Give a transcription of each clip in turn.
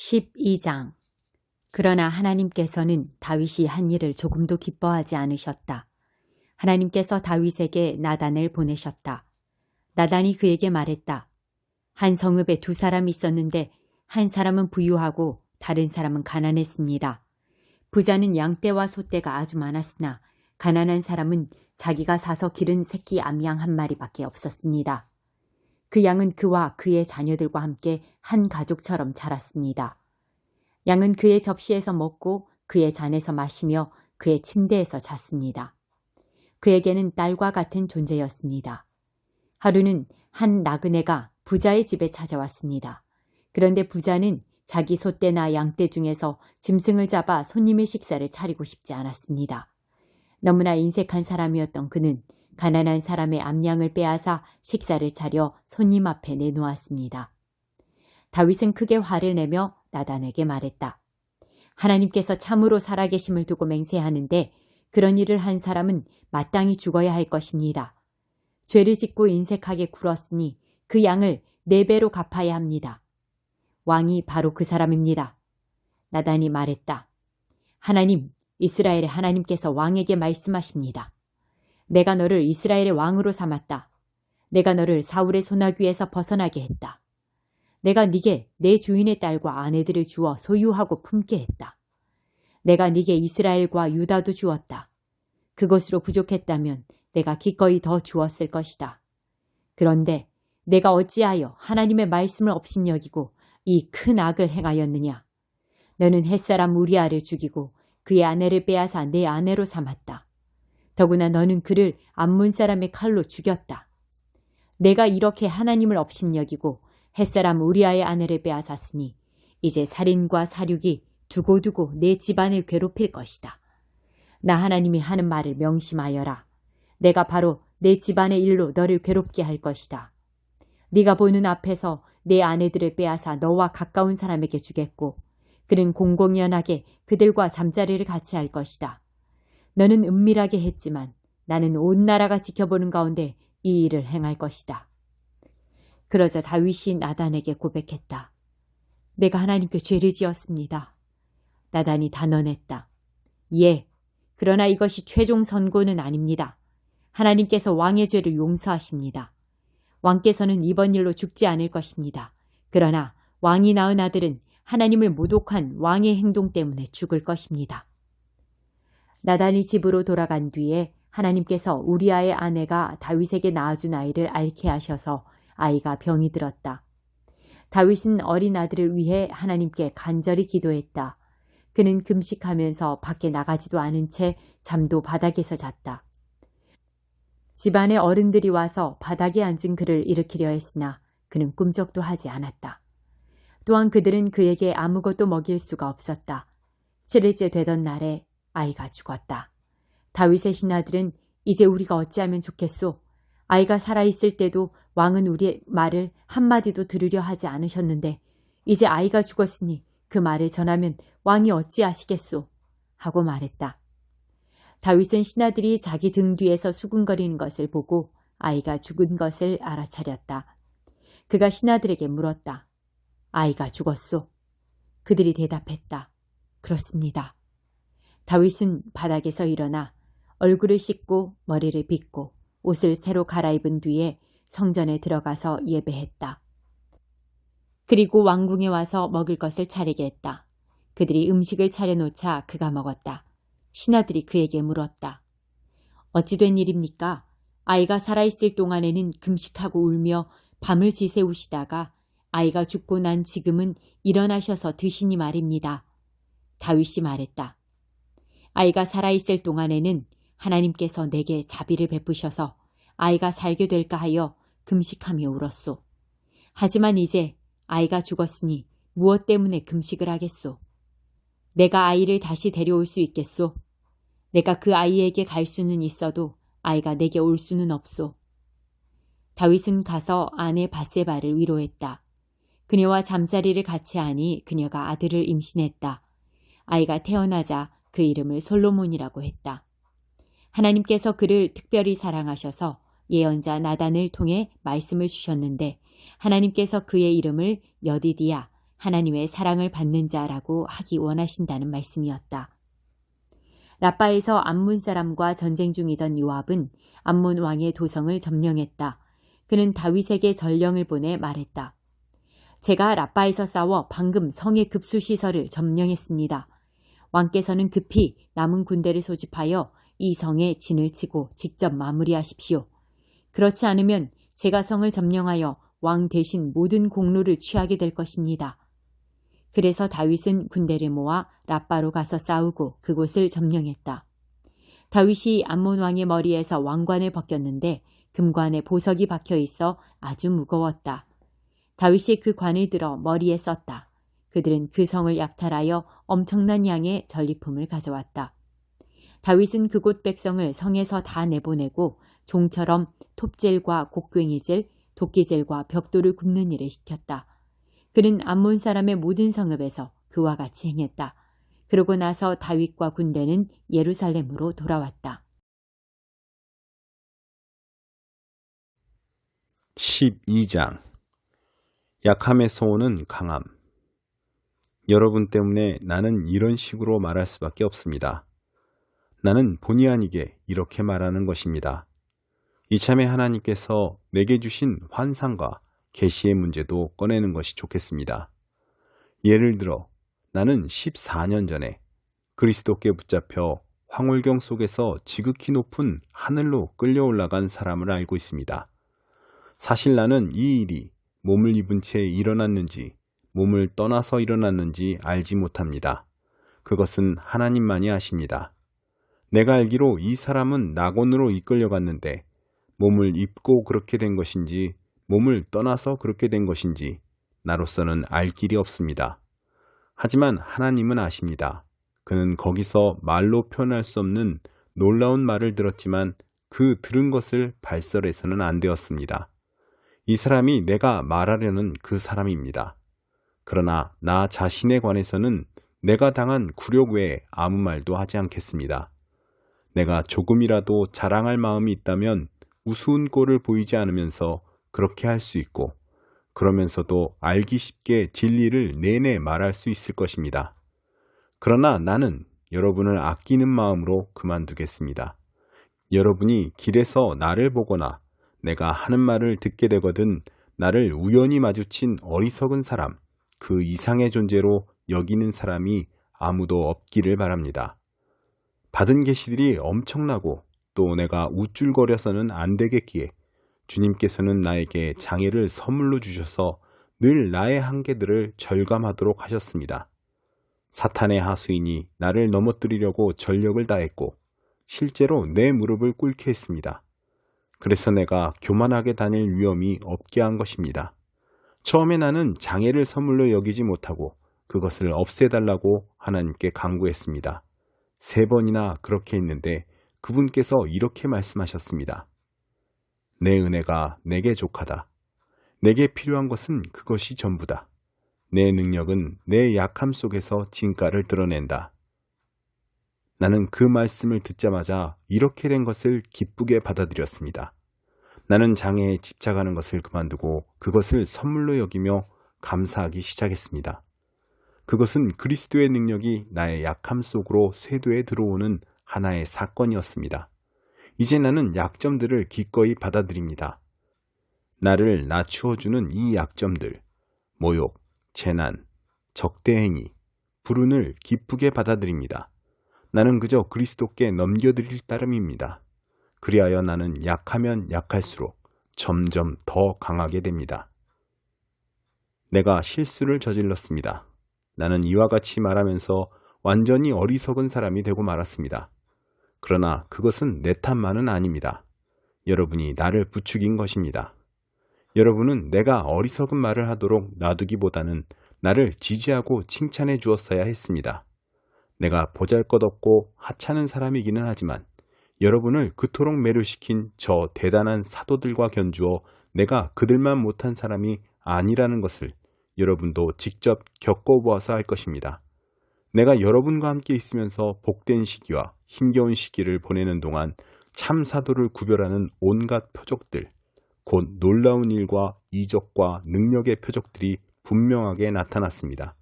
12장. 그러나 하나님께서는 다윗이 한 일을 조금도 기뻐하지 않으셨다. 하나님께서 다윗에게 나단을 보내셨다. 나단이 그에게 말했다. 한 성읍에 두 사람이 있었는데 한 사람은 부유하고 다른 사람은 가난했습니다. 부자는 양떼와 소떼가 아주 많았으나 가난한 사람은 자기가 사서 기른 새끼 암양 한 마리밖에 없었습니다. 그 양은 그와 그의 자녀들과 함께 한 가족처럼 자랐습니다. 양은 그의 접시에서 먹고 그의 잔에서 마시며 그의 침대에서 잤습니다. 그에게는 딸과 같은 존재였습니다. 하루는 한 나그네가 부자의 집에 찾아왔습니다. 그런데 부자는 자기 소떼나 양떼 중에서 짐승을 잡아 손님의 식사를 차리고 싶지 않았습니다. 너무나 인색한 사람이었던 그는 가난한 사람의 암양을 빼앗아 식사를 차려 손님 앞에 내놓았습니다. 다윗은 크게 화를 내며 나단에게 말했다. 하나님께서 참으로 살아계심을 두고 맹세하는데 그런 일을 한 사람은 마땅히 죽어야 할 것입니다. 죄를 짓고 인색하게 굴었으니 그 양을 4배로 갚아야 합니다. 왕이 바로 그 사람입니다. 나단이 말했다. 하나님, 이스라엘의 하나님께서 왕에게 말씀하십니다. 내가 너를 이스라엘의 왕으로 삼았다. 내가 너를 사울의 소나귀에서 벗어나게 했다. 내가 네게 내 주인의 딸과 아내들을 주어 소유하고 품게 했다. 내가 네게 이스라엘과 유다도 주었다. 그것으로 부족했다면 내가 기꺼이 더 주었을 것이다. 그런데 내가 어찌하여 하나님의 말씀을 업신여기고 이 큰 악을 행하였느냐? 너는 햇사람 우리아를 죽이고 그의 아내를 빼앗아 내 아내로 삼았다. 더구나 너는 그를 암몬 사람의 칼로 죽였다. 내가 이렇게 하나님을 업신여기고 햇사람 우리아의 아내를 빼앗았으니 이제 살인과 사륙이 두고두고 내 집안을 괴롭힐 것이다. 나 하나님이 하는 말을 명심하여라. 내가 바로 내 집안의 일로 너를 괴롭게 할 것이다. 네가 보는 앞에서 내 아내들을 빼앗아 너와 가까운 사람에게 주겠고 그는 공공연하게 그들과 잠자리를 같이 할 것이다. 너는 은밀하게 했지만 나는 온 나라가 지켜보는 가운데 이 일을 행할 것이다. 그러자 다윗이 나단에게 고백했다. 내가 하나님께 죄를 지었습니다. 나단이 단언했다. 예, 그러나 이것이 최종 선고는 아닙니다. 하나님께서 왕의 죄를 용서하십니다. 왕께서는 이번 일로 죽지 않을 것입니다. 그러나 왕이 낳은 아들은 하나님을 모독한 왕의 행동 때문에 죽을 것입니다. 나단이 집으로 돌아간 뒤에 하나님께서 우리아의 아내가 다윗에게 낳아준 아이를 앓게 하셔서 아이가 병이 들었다. 다윗은 어린 아들을 위해 하나님께 간절히 기도했다. 그는 금식하면서 밖에 나가지도 않은 채 잠도 바닥에서 잤다. 집안의 어른들이 와서 바닥에 앉은 그를 일으키려 했으나 그는 꿈쩍도 하지 않았다. 또한 그들은 그에게 아무것도 먹일 수가 없었다. 7일째 되던 날에 아이가 죽었다. 다윗의 신하들은 이제 우리가 어찌하면 좋겠소? 아이가 살아있을 때도 왕은 우리의 말을 한마디도 들으려 하지 않으셨는데 이제 아이가 죽었으니 그 말을 전하면 왕이 어찌하시겠소? 하고 말했다. 다윗은 신하들이 자기 등 뒤에서 수군거리는 것을 보고 아이가 죽은 것을 알아차렸다. 그가 신하들에게 물었다. 아이가 죽었소? 그들이 대답했다. 그렇습니다. 다윗은 바닥에서 일어나 얼굴을 씻고 머리를 빗고 옷을 새로 갈아입은 뒤에 성전에 들어가서 예배했다. 그리고 왕궁에 와서 먹을 것을 차리게 했다. 그들이 음식을 차려놓자 그가 먹었다. 신하들이 그에게 물었다. 어찌 된 일입니까? 아이가 살아있을 동안에는 금식하고 울며 밤을 지새우시다가 아이가 죽고 난 지금은 일어나셔서 드시니 말입니다. 다윗이 말했다. 아이가 살아있을 동안에는 하나님께서 내게 자비를 베푸셔서 아이가 살게 될까 하여 금식하며 울었소. 하지만 이제 아이가 죽었으니 무엇 때문에 금식을 하겠소? 내가 아이를 다시 데려올 수 있겠소? 내가 그 아이에게 갈 수는 있어도 아이가 내게 올 수는 없소. 다윗은 가서 아내 밧세바를 위로했다. 그녀와 잠자리를 같이 하니 그녀가 아들을 임신했다. 아이가 태어나자 그 이름을 솔로몬이라고 했다. 하나님께서 그를 특별히 사랑하셔서 예언자 나단을 통해 말씀을 주셨는데 하나님께서 그의 이름을 여디디야, 하나님의 사랑을 받는 자라고 하기 원하신다는 말씀이었다. 라빠에서 암몬 사람과 전쟁 중이던 요압은 암몬 왕의 도성을 점령했다. 그는 다윗에게 전령을 보내 말했다. 제가 라빠에서 싸워 방금 성의 급수시설을 점령했습니다. 왕께서는 급히 남은 군대를 소집하여 이 성에 진을 치고 직접 마무리하십시오. 그렇지 않으면 제가 성을 점령하여 왕 대신 모든 공로를 취하게 될 것입니다. 그래서 다윗은 군대를 모아 라빠로 가서 싸우고 그곳을 점령했다. 다윗이 암몬 왕의 머리에서 왕관을 벗겼는데 금관에 보석이 박혀 있어 아주 무거웠다. 다윗이 그 관을 들어 머리에 썼다. 그들은 그 성을 약탈하여 엄청난 양의 전리품을 가져왔다. 다윗은 그곳 백성을 성에서 다 내보내고 종처럼 톱질과 곡괭이질, 도끼질과 벽돌을 굽는 일을 시켰다. 그는 암몬 사람의 모든 성읍에서 그와 같이 행했다. 그러고 나서 다윗과 군대는 예루살렘으로 돌아왔다. 12장 약함에서 오는 강함. 여러분 때문에 나는 이런 식으로 말할 수밖에 없습니다. 나는 본의 아니게 이렇게 말하는 것입니다. 이참에 하나님께서 내게 주신 환상과 계시의 문제도 꺼내는 것이 좋겠습니다. 예를 들어 나는 14년 전에 그리스도께 붙잡혀 황홀경 속에서 지극히 높은 하늘로 끌려 올라간 사람을 알고 있습니다. 사실 나는 이 일이 몸을 입은 채 일어났는지 몸을 떠나서 일어났는지 알지 못합니다. 그것은 하나님만이 아십니다. 내가 알기로 이 사람은 낙원으로 이끌려갔는데 몸을 입고 그렇게 된 것인지 몸을 떠나서 그렇게 된 것인지 나로서는 알 길이 없습니다. 하지만 하나님은 아십니다. 그는 거기서 말로 표현할 수 없는 놀라운 말을 들었지만 그 들은 것을 발설해서는 안 되었습니다. 이 사람이 내가 말하려는 그 사람입니다. 그러나 나 자신에 관해서는 내가 당한 굴욕 외에 아무 말도 하지 않겠습니다. 내가 조금이라도 자랑할 마음이 있다면 우스운 꼴을 보이지 않으면서 그렇게 할 수 있고 그러면서도 알기 쉽게 진리를 내내 말할 수 있을 것입니다. 그러나 나는 여러분을 아끼는 마음으로 그만두겠습니다. 여러분이 길에서 나를 보거나 내가 하는 말을 듣게 되거든 나를 우연히 마주친 어리석은 사람, 그 이상의 존재로 여기는 사람이 아무도 없기를 바랍니다. 받은 계시들이 엄청나고 또 내가 우쭐거려서는 안 되겠기에 주님께서는 나에게 장애를 선물로 주셔서 늘 나의 한계들을 절감하도록 하셨습니다. 사탄의 하수인이 나를 넘어뜨리려고 전력을 다했고 실제로 내 무릎을 꿇게 했습니다. 그래서 내가 교만하게 다닐 위험이 없게 한 것입니다. 처음에 나는 장애를 선물로 여기지 못하고 그것을 없애달라고 하나님께 간구했습니다. 3번이나 그렇게 했는데 그분께서 이렇게 말씀하셨습니다. 내 은혜가 내게 족하다. 내게 필요한 것은 그것이 전부다. 내 능력은 내 약함 속에서 진가를 드러낸다. 나는 그 말씀을 듣자마자 이렇게 된 것을 기쁘게 받아들였습니다. 나는 장애에 집착하는 것을 그만두고 그것을 선물로 여기며 감사하기 시작했습니다. 그것은 그리스도의 능력이 나의 약함 속으로 쇄도해 들어오는 하나의 사건이었습니다. 이제 나는 약점들을 기꺼이 받아들입니다. 나를 낮추어주는 이 약점들, 모욕, 재난, 적대행위, 불운을 기쁘게 받아들입니다. 나는 그저 그리스도께 넘겨드릴 따름입니다. 그리하여 나는 약하면 약할수록 점점 더 강하게 됩니다. 내가 실수를 저질렀습니다. 나는 이와 같이 말하면서 완전히 어리석은 사람이 되고 말았습니다. 그러나 그것은 내 탓만은 아닙니다. 여러분이 나를 부추긴 것입니다. 여러분은 내가 어리석은 말을 하도록 놔두기보다는 나를 지지하고 칭찬해 주었어야 했습니다. 내가 보잘것없고 하찮은 사람이기는 하지만 여러분을 그토록 매료시킨 저 대단한 사도들과 견주어 내가 그들만 못한 사람이 아니라는 것을 여러분도 직접 겪어보아서 알 것입니다. 내가 여러분과 함께 있으면서 복된 시기와 힘겨운 시기를 보내는 동안 참 사도를 구별하는 온갖 표적들, 곧 놀라운 일과 이적과 능력의 표적들이 분명하게 나타났습니다.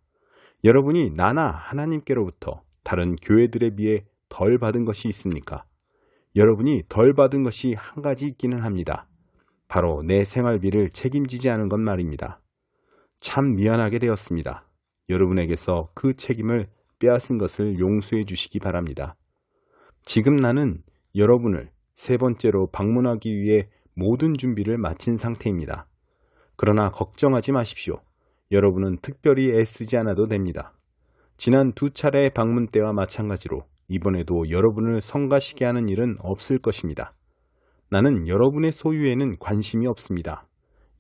여러분이 나나 하나님께로부터 다른 교회들에 비해 덜 받은 것이 있습니까? 여러분이 덜 받은 것이 한 가지 있기는 합니다. 바로 내 생활비를 책임지지 않은 것 말입니다. 참 미안하게 되었습니다. 여러분에게서 그 책임을 빼앗은 것을 용서해 주시기 바랍니다. 지금 나는 여러분을 세 번째로 방문하기 위해 모든 준비를 마친 상태입니다. 그러나 걱정하지 마십시오. 여러분은 특별히 애쓰지 않아도 됩니다. 지난 2차례의 방문 때와 마찬가지로 이번에도 여러분을 성가시게 하는 일은 없을 것입니다. 나는 여러분의 소유에는 관심이 없습니다.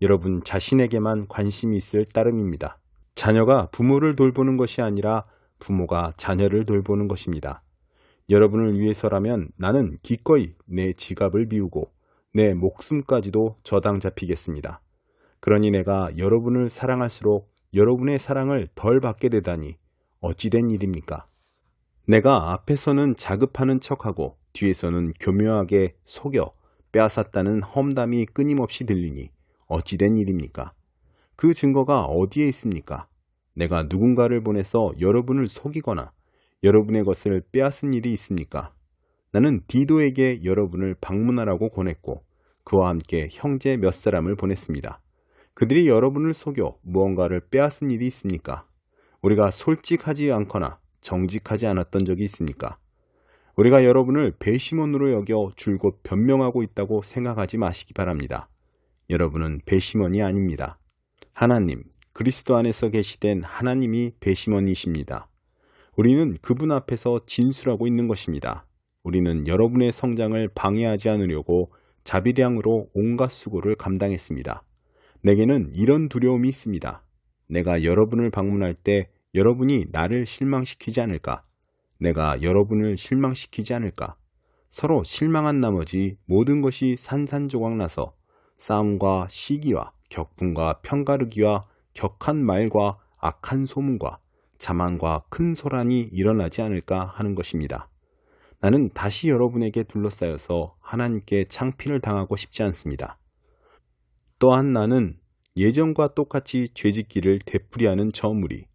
여러분 자신에게만 관심이 있을 따름입니다. 자녀가 부모를 돌보는 것이 아니라 부모가 자녀를 돌보는 것입니다. 여러분을 위해서라면 나는 기꺼이 내 지갑을 비우고 내 목숨까지도 저당 잡히겠습니다. 그러니 내가 여러분을 사랑할수록 여러분의 사랑을 덜 받게 되다니 어찌된 일입니까? 내가 앞에서는 자급하는 척하고 뒤에서는 교묘하게 속여 빼앗았다는 험담이 끊임없이 들리니 어찌된 일입니까? 그 증거가 어디에 있습니까? 내가 누군가를 보내서 여러분을 속이거나 여러분의 것을 빼앗은 일이 있습니까? 나는 디도에게 여러분을 방문하라고 권했고 그와 함께 형제 몇 사람을 보냈습니다. 그들이 여러분을 속여 무언가를 빼앗은 일이 있습니까? 우리가 솔직하지 않거나 정직하지 않았던 적이 있습니까? 우리가 여러분을 배심원으로 여겨 줄곧 변명하고 있다고 생각하지 마시기 바랍니다. 여러분은 배심원이 아닙니다. 하나님, 그리스도 안에서 계시된 하나님이 배심원이십니다. 우리는 그분 앞에서 진술하고 있는 것입니다. 우리는 여러분의 성장을 방해하지 않으려고 자비량으로 온갖 수고를 감당했습니다. 내게는 이런 두려움이 있습니다. 내가 여러분을 방문할 때 여러분이 나를 실망시키지 않을까? 내가 여러분을 실망시키지 않을까? 서로 실망한 나머지 모든 것이 산산조각 나서 싸움과 시기와 격분과 편가르기와 격한 말과 악한 소문과 자만과 큰 소란이 일어나지 않을까 하는 것입니다. 나는 다시 여러분에게 둘러싸여서 하나님께 창피를 당하고 싶지 않습니다. 또한 나는 예전과 똑같이 죄짓기를 되풀이하는 저 무리,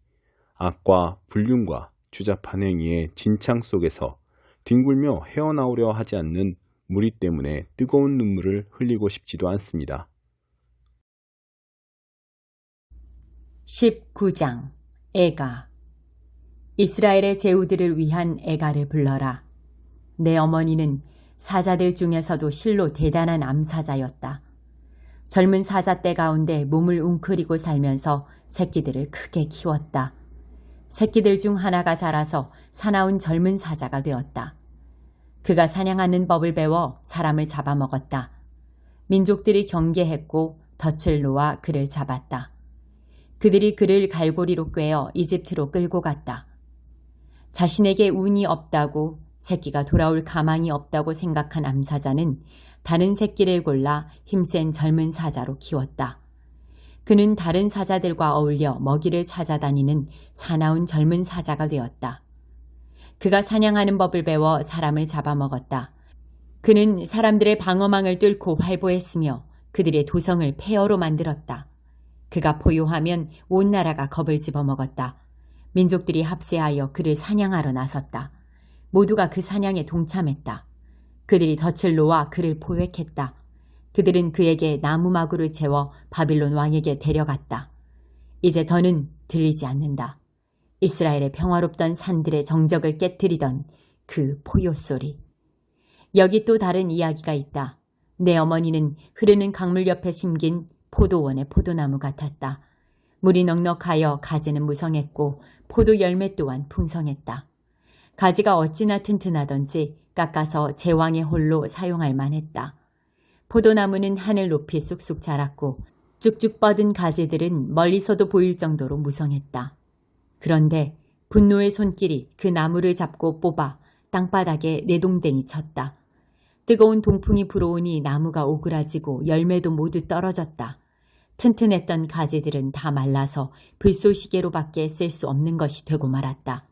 악과 불륜과 추잡한 행위의 진창 속에서 뒹굴며 헤어나오려 하지 않는 무리 때문에 뜨거운 눈물을 흘리고 싶지도 않습니다. 19장 애가. 이스라엘의 제후들을 위한 애가를 불러라. 내 어머니는 사자들 중에서도 실로 대단한 암사자였다. 젊은 사자 떼 가운데 몸을 웅크리고 살면서 새끼들을 크게 키웠다. 새끼들 중 하나가 자라서 사나운 젊은 사자가 되었다. 그가 사냥하는 법을 배워 사람을 잡아먹었다. 민족들이 경계했고 덫을 놓아 그를 잡았다. 그들이 그를 갈고리로 꿰어 이집트로 끌고 갔다. 자신에게 운이 없다고, 새끼가 돌아올 가망이 없다고 생각한 암사자는 다른 새끼를 골라 힘센 젊은 사자로 키웠다. 그는 다른 사자들과 어울려 먹이를 찾아다니는 사나운 젊은 사자가 되었다. 그가 사냥하는 법을 배워 사람을 잡아먹었다. 그는 사람들의 방어망을 뚫고 활보했으며 그들의 도성을 폐허로 만들었다. 그가 포효하면 온 나라가 겁을 집어먹었다. 민족들이 합세하여 그를 사냥하러 나섰다. 모두가 그 사냥에 동참했다. 그들이 덫을 놓아 그를 포획했다. 그들은 그에게 나무마구를 채워 바빌론 왕에게 데려갔다. 이제 더는 들리지 않는다. 이스라엘의 평화롭던 산들의 정적을 깨트리던 그 포효 소리. 여기 또 다른 이야기가 있다. 내 어머니는 흐르는 강물 옆에 심긴 포도원의 포도나무 같았다. 물이 넉넉하여 가지는 무성했고 포도 열매 또한 풍성했다. 가지가 어찌나 튼튼하던지 깎아서 제왕의 홀로 사용할 만했다. 포도나무는 하늘 높이 쑥쑥 자랐고 쭉쭉 뻗은 가지들은 멀리서도 보일 정도로 무성했다. 그런데 분노의 손길이 그 나무를 잡고 뽑아 땅바닥에 내동댕이 쳤다. 뜨거운 동풍이 불어오니 나무가 오그라지고 열매도 모두 떨어졌다. 튼튼했던 가지들은 다 말라서 불쏘시개로밖에 쓸 수 없는 것이 되고 말았다.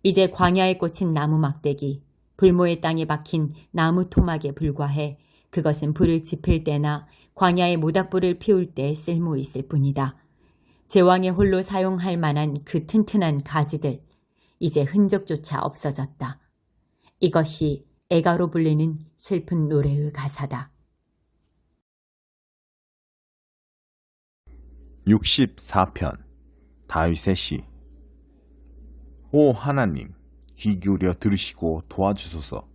이제 광야에 꽂힌 나무 막대기, 불모의 땅에 박힌 나무 토막에 불과해 그것은 불을 지필 때나 광야에 모닥불을 피울 때 쓸모 있을 뿐이다. 제왕의 홀로 사용할 만한 그 튼튼한 가지들, 이제 흔적조차 없어졌다. 이것이 애가로 불리는 슬픈 노래의 가사다. 64편 다윗의 시. 오 하나님, 귀 기울여 들으시고 도와주소서.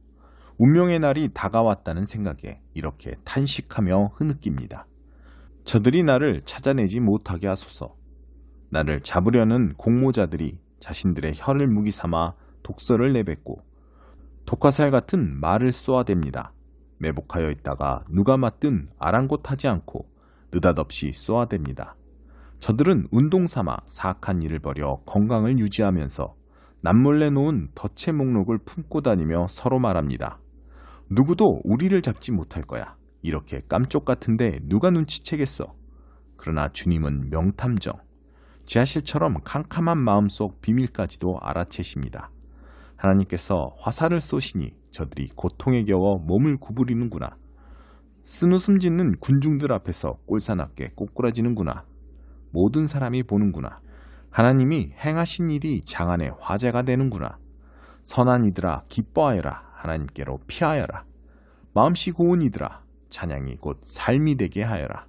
운명의 날이 다가왔다는 생각에 이렇게 탄식하며 흐느낍니다. 저들이 나를 찾아내지 못하게 하소서. 나를 잡으려는 공모자들이 자신들의 혀를 무기 삼아 독서를 내뱉고 독화살 같은 말을 쏘아댑니다. 매복하여 있다가 누가 맞든 아랑곳하지 않고 느닷없이 쏘아댑니다. 저들은 운동 삼아 사악한 일을 벌여 건강을 유지하면서 남몰래 놓은 덫의 목록을 품고 다니며 서로 말합니다. 누구도 우리를 잡지 못할 거야. 이렇게 깜쪽 같은데 누가 눈치채겠어. 그러나 주님은 명탐정, 지하실처럼 캄캄한 마음속 비밀까지도 알아채십니다. 하나님께서 화살을 쏘시니 저들이 고통에 겨워 몸을 구부리는구나. 쓴웃음 짓는 군중들 앞에서 꼴사납게 꼬꾸라지는구나. 모든 사람이 보는구나. 하나님이 행하신 일이 장안의 화제가 되는구나. 선한 이들아 기뻐하여라. 하나님께로 피하여라. 마음씨 고운 이들아 찬양이 곧 삶이 되게 하여라.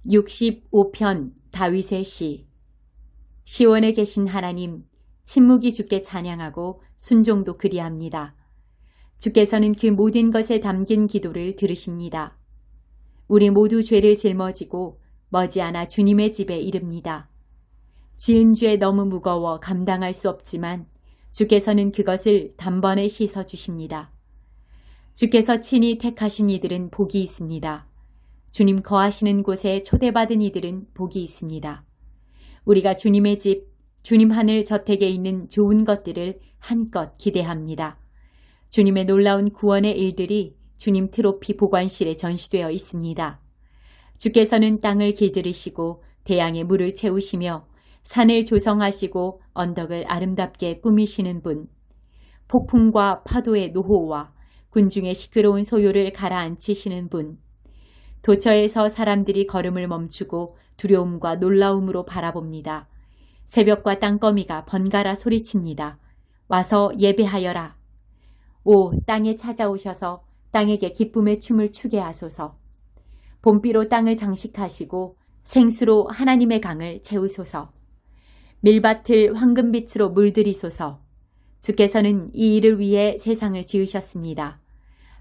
65편 다윗의 시. 시온에 계신 하나님, 침묵이 주께 찬양하고 순종도 그리합니다. 주께서는 그 모든 것에 담긴 기도를 들으십니다. 우리 모두 죄를 짊어지고 머지않아 주님의 집에 이릅니다. 지은 죄 너무 무거워 감당할 수 없지만 주께서는 그것을 단번에 씻어주십니다. 주께서 친히 택하신 이들은 복이 있습니다. 주님 거하시는 곳에 초대받은 이들은 복이 있습니다. 우리가 주님의 집, 주님 하늘 저택에 있는 좋은 것들을 한껏 기대합니다. 주님의 놀라운 구원의 일들이 주님 트로피 보관실에 전시되어 있습니다. 주께서는 땅을 길들이시고 대양의 물을 채우시며 산을 조성하시고 언덕을 아름답게 꾸미시는 분, 폭풍과 파도의 노호와 군중의 시끄러운 소요를 가라앉히시는 분, 도처에서 사람들이 걸음을 멈추고 두려움과 놀라움으로 바라봅니다. 새벽과 땅거미가 번갈아 소리칩니다. 와서 예배하여라. 오, 땅에 찾아오셔서 땅에게 기쁨의 춤을 추게 하소서. 봄비로 땅을 장식하시고 생수로 하나님의 강을 채우소서. 밀밭을 황금빛으로 물들이소서. 주께서는 이 일을 위해 세상을 지으셨습니다.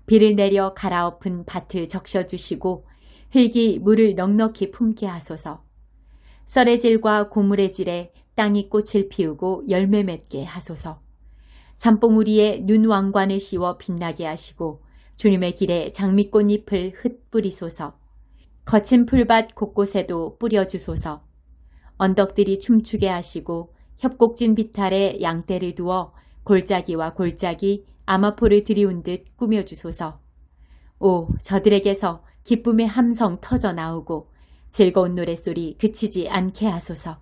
비를 내려 갈아엎은 밭을 적셔주시고 흙이 물을 넉넉히 품게 하소서. 썰의 질과 고물의 질에 땅이 꽃을 피우고 열매 맺게 하소서. 산봉우리에 눈 왕관을 씌워 빛나게 하시고 주님의 길에 장미꽃잎을 흩뿌리소서. 거친 풀밭 곳곳에도 뿌려주소서. 언덕들이 춤추게 하시고 협곡진 비탈에 양떼를 두어 골짜기와 골짜기 아마포를 들이운 듯 꾸며주소서. 오, 저들에게서 기쁨의 함성 터져 나오고 즐거운 노랫소리 그치지 않게 하소서.